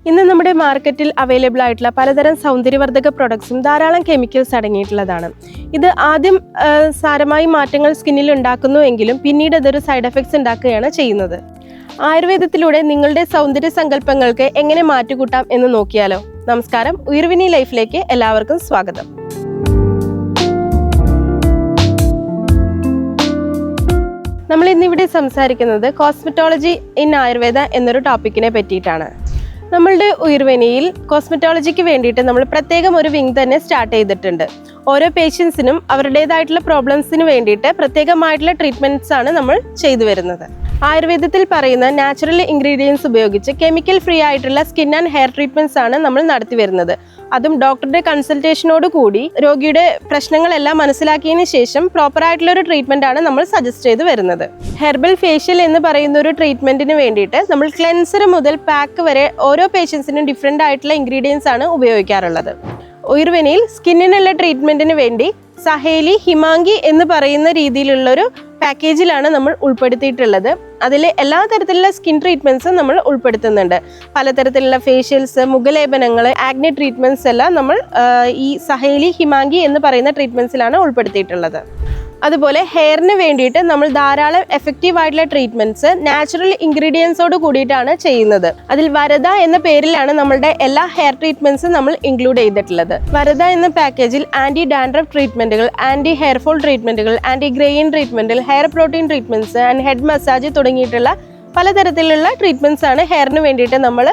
ഇന്ന് നമ്മുടെ മാർക്കറ്റിൽ അവൈലബിൾ ആയിട്ടുള്ള പലതരം സൗന്ദര്യവർദ്ധക പ്രൊഡക്ട്സും ധാരാളം കെമിക്കൽസ് അടങ്ങിയിട്ടുള്ളതാണ്. ഇത് ആദ്യം സാരമായി മാറ്റങ്ങൾ സ്കിന്നിൽ ഉണ്ടാക്കുന്നുവെങ്കിലും പിന്നീട് അതൊരു സൈഡ് എഫക്ട്സ് ഉണ്ടാക്കുകയാണ് ചെയ്യുന്നത്. ആയുർവേദത്തിലൂടെ നിങ്ങളുടെ സൗന്ദര്യ സങ്കല്പങ്ങൾക്ക് എങ്ങനെ മാറ്റുകൂട്ടാം എന്ന് നോക്കിയാലോ? നമസ്കാരം, ഉയർവിനി ലൈഫിലേക്ക് എല്ലാവർക്കും സ്വാഗതം. നമ്മൾ ഇന്നിവിടെ സംസാരിക്കുന്നത് കോസ്മെറ്റോളജി ഇൻ ആയുർവേദ എന്നൊരു ടോപ്പിക്കിനെ പറ്റിയിട്ടാണ്. നമ്മളുടെ ഉയർവേനിയിൽ കോസ്മെറ്റോളജിക്ക് വേണ്ടിയിട്ട് നമ്മൾ പ്രത്യേകം ഒരു വിങ് തന്നെ സ്റ്റാർട്ട് ചെയ്തിട്ടുണ്ട്. ഓരോ പേഷ്യൻസിനും അവരുടേതായിട്ടുള്ള പ്രോബ്ലംസിന് വേണ്ടിയിട്ട് പ്രത്യേകമായിട്ടുള്ള ട്രീറ്റ്മെൻറ്റ്സ് ആണ് നമ്മൾ ചെയ്തു വരുന്നത്. ആയുർവേദത്തിൽ പറയുന്ന നാച്ചുറൽ ഇൻഗ്രീഡിയൻസ് ഉപയോഗിച്ച് കെമിക്കൽ ഫ്രീ ആയിട്ടുള്ള സ്കിൻ ആൻഡ് ഹെയർ ട്രീറ്റ്മെൻറ്റ്സ് ആണ് നമ്മൾ നടത്തി വരുന്നത്. അതും ഡോക്ടറുടെ കൺസൾട്ടേഷനോട് കൂടി രോഗിയുടെ പ്രശ്നങ്ങളെല്ലാം മനസ്സിലാക്കിയതിന് ശേഷം പ്രോപ്പർ ആയിട്ടുള്ള ഒരു ട്രീറ്റ്മെന്റ് ആണ് നമ്മൾ സജസ്റ്റ് ചെയ്ത് വരുന്നത്. ഹെർബൽ ഫേഷ്യൽ എന്ന് പറയുന്ന ഒരു ട്രീറ്റ്മെന്റിന് വേണ്ടിയിട്ട് നമ്മൾ ക്ലെൻസർ മുതൽ പാക്ക് വരെ ഓരോ പേഷ്യൻസിനും ഡിഫറെൻ്റ് ആയിട്ടുള്ള ഇൻഗ്രീഡിയൻസ് ആണ് ഉപയോഗിക്കാറുള്ളത്. ഉയർവനിയിൽ സ്കിന്നിനുള്ള ട്രീറ്റ്മെന്റിന് വേണ്ടി സഹേലി, ഹിമാങ്കി എന്ന് പറയുന്ന രീതിയിലുള്ളൊരു പാക്കേജിലാണ് നമ്മൾ ഉൾപ്പെടുത്തിയിട്ടുള്ളത്. അതിൽ എല്ലാ തരത്തിലുള്ള സ്കിൻ ട്രീറ്റ്മെൻറ്റ്സും നമ്മൾ ഉൾപ്പെടുത്തുന്നുണ്ട്. പലതരത്തിലുള്ള ഫേഷ്യൽസ്, മുഖലേപനങ്ങൾ, ആഗ്നി ട്രീറ്റ്മെൻറ്റ്സ് എല്ലാം നമ്മൾ ഈ സഹേലി, ഹിമാങ്കി എന്ന് പറയുന്ന ട്രീറ്റ്മെൻറ്റ്സിലാണ് ഉൾപ്പെടുത്തിയിട്ടുള്ളത്. അതുപോലെ ഹെയറിന് വേണ്ടിയിട്ട് നമ്മൾ ധാരാളം എഫക്റ്റീവ് ആയിട്ടുള്ള ട്രീറ്റ്മെൻറ്റ്സ് നാച്ചുറൽ ഇൻഗ്രീഡിയൻസോട് കൂടിയിട്ടാണ് ചെയ്യുന്നത്. അതിൽ വരദ എന്ന പേരിലാണ് നമ്മളുടെ എല്ലാ ഹെയർ ട്രീറ്റ്മെൻറ്റ്സും നമ്മൾ ഇൻക്ലൂഡ് ചെയ്തിട്ടുള്ളത്. വരദ എന്ന പാക്കേജിൽ ആൻറ്റി ഡാൻഡ്രഫ് ട്രീറ്റ്മെൻറ്റുകൾ, ആൻറ്റി ഹെയർ ഫോൾ ട്രീറ്റ്മെൻറ്റുകൾ, ആൻറ്റി ഗ്രെയിൻ ട്രീറ്റ്മെൻറ്റുകൾ, hair protein treatments and head massage തുടങ്ങിയിട്ടുള്ള പലതരത്തിലുള്ള ട്രീറ്റ്മെൻറ്റ്സ് ആണ് ഹെയറിന് വേണ്ടിയിട്ട് നമ്മൾ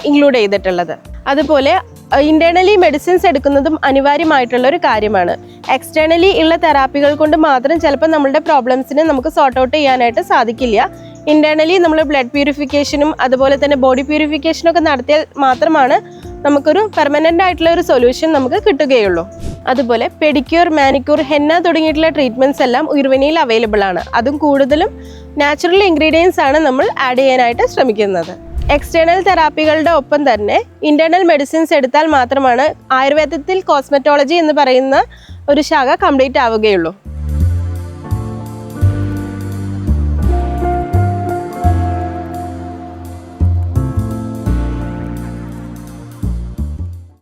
ഇൻക്ലൂഡ് ചെയ്തിട്ടുള്ളത്. അതുപോലെ ഇന്റേണലി മെഡിസിൻസ് എടുക്കുന്നതും അനിവാര്യമായിട്ടുള്ള ഒരു കാര്യമാണ്. എക്സ്റ്റേണലി ഉള്ള തെറാപ്പികൾ കൊണ്ട് മാത്രം ചിലപ്പോൾ നമ്മളുടെ പ്രോബ്ലംസിനെ നമുക്ക് സോർട്ട് ഔട്ട് ചെയ്യാനായിട്ട് സാധിക്കില്ല. ഇന്റേണലി നമ്മൾ ബ്ലഡ് പ്യൂരിഫിക്കേഷനും അതുപോലെ തന്നെ ബോഡി പ്യൂരിഫിക്കേഷനും ഒക്കെ നടത്തിയാൽ മാത്രമാണ് നമുക്കൊരു പെർമനൻ്റ് ആയിട്ടുള്ള ഒരു സൊല്യൂഷൻ നമുക്ക് കിട്ടുകയുള്ളൂ. അതുപോലെ പെഡിക്യൂർ, മാനിക്യൂർ, ഹെന്ന തുടങ്ങിയിട്ടുള്ള ട്രീറ്റ്മെൻറ്റ്സ് എല്ലാം ഉയർവനിയിൽ അവൈലബിൾ ആണ്. അതും കൂടുതലും നാച്ചുറൽ ഇൻഗ്രീഡിയൻസ് ആണ് നമ്മൾ ആഡ് ചെയ്യാനായിട്ട് ശ്രമിക്കുന്നത്. എക്സ്റ്റേണൽ തെറാപ്പികളുടെ ഒപ്പം തന്നെ ഇന്റേണൽ മെഡിസിൻസ് എടുത്താൽ മാത്രമാണ് ആയുർവേദത്തിൽ കോസ്മെറ്റോളജി എന്ന് പറയുന്ന ഒരു ശാഖ കംപ്ലീറ്റ് ആവുകയുള്ളൂ.